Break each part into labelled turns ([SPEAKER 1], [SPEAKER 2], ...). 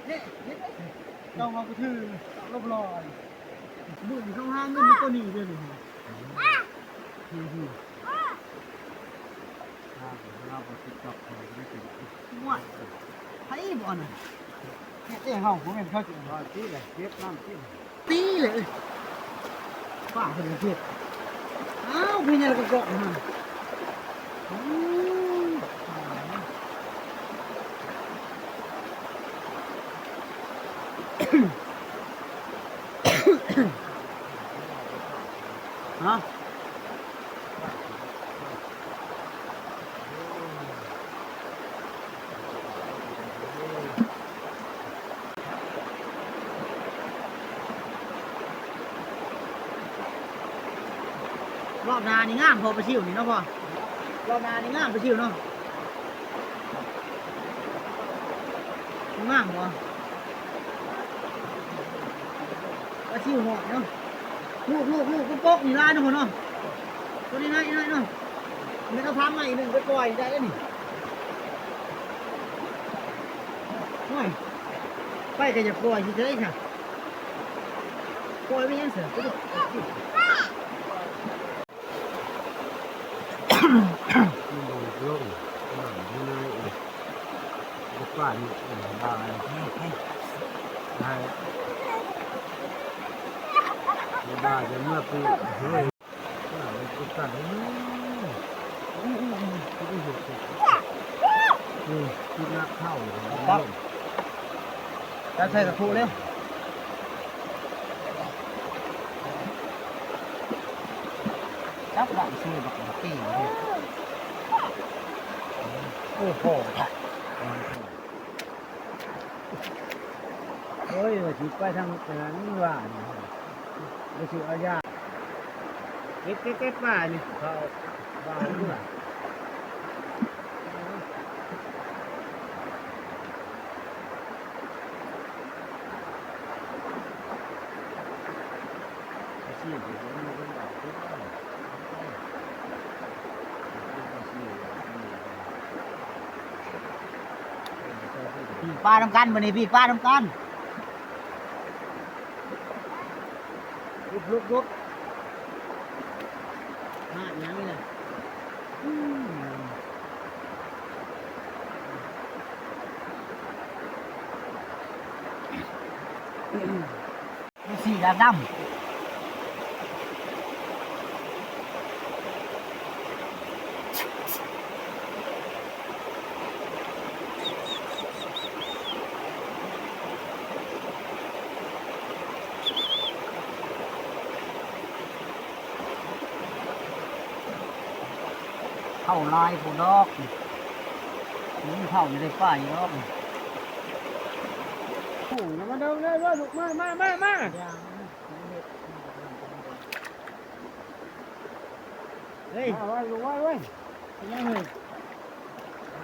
[SPEAKER 1] นี่ต้องเอาไปถือรบลอยบุญเข้าห้างเงินตัวนี้ด้วยนี่เราไปติดกับไม่ติดว่าไอ้บ่อนเนี่ยเจ้าห้องผมเห็นเขาจิ๋วตีเลยเก็บน้ำตีเลยป้าเป็นเจ็บอ้าวพี่เนี่ยก็เกาะมาฮะรอบนานี่งามพอไปชิวนี่เนาะพ่อรอบนานี่งามไปชิวเนาะงามบ่ไปชิวหน่อยเนาะลูกก็ปกนี่ลายนะพ่อเนาะตัวนี้น้อยเนาะไม่ต้องทำใหม่หนึ่งไปปล่อยได้แล้วนี่ไม่ไปก็จะปล่อยเฉยๆค่ะปล่อยไม่ยังเสือก็ได้
[SPEAKER 2] ลงที่ไหนบุกบ้านบ้านให้บ้านจะเมื่อปีเฮ้ยบุกบ้านที่นักเข้า
[SPEAKER 1] จะใส่ตะปูเร็วจับหลังซื้อบักกี้โอ้โหโอ้ยว่าสิไปทางนั้นว่าไม่สิเอายาเก็บป่านี่เขาบ้านด้วยปลาทำกันวันนี้พี่ปลาทำกันลุกมาอย่างนี้เลยสีดำเข้าลายผู้ดอกนี่เข้าอยู่ในป่าอยู่ดอกโอ้ยมาเดินเลยลูกมาเฮ้ยไว้ลูกไว้ยังไง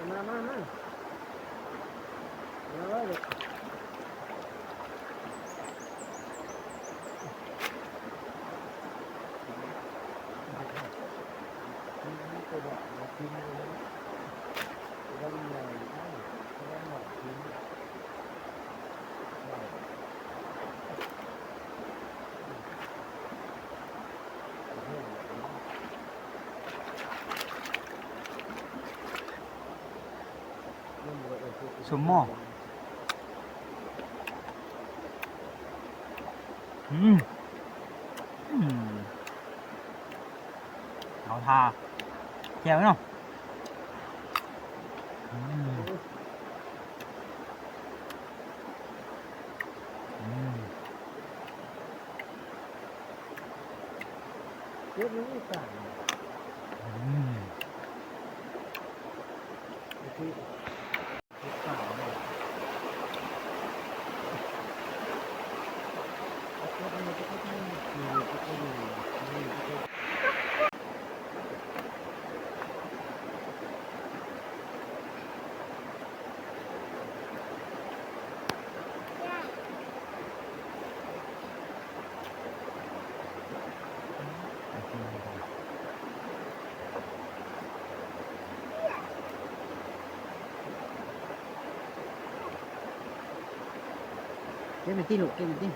[SPEAKER 1] มาไว้ลูกสมหม้อเอาทาแก้วเนาะเยอะเลยสั่ง เก็บไปที่ลูกเก็บไปที่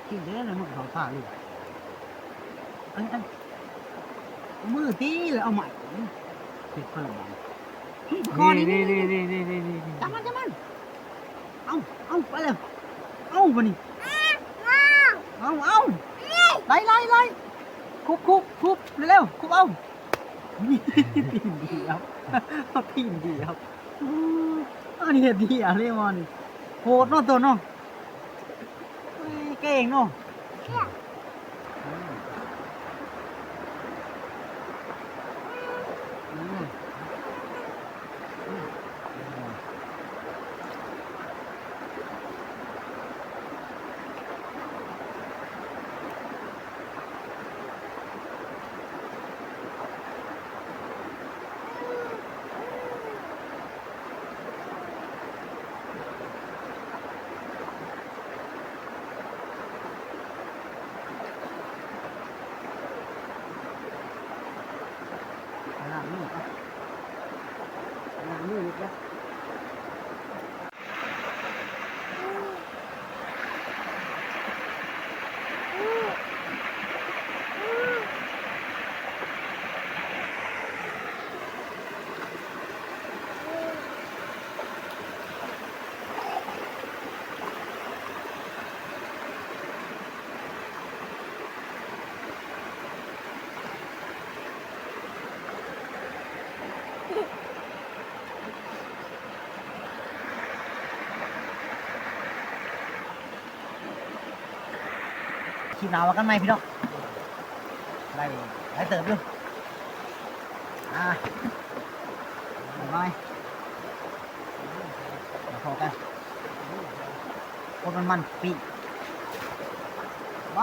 [SPEAKER 1] กินเยอะเลยมึงเขาท่าลูกอันมือตีเลยเอาใหม่ติดขนมข้อนี้นี่จับมันเอาไปเลยเอาไปนี่เอาไล่คุบเร็วคุบเอาตีนดีครับตีนดีครับอันนี้ดีอ่ะเรียกว่านี่โหดเนาะตัวเนาะเก่งเนาะมือครับขีดหนาวกันไหมพี่น้องได้เติมอยู่ไปพอกันคนมันปีไป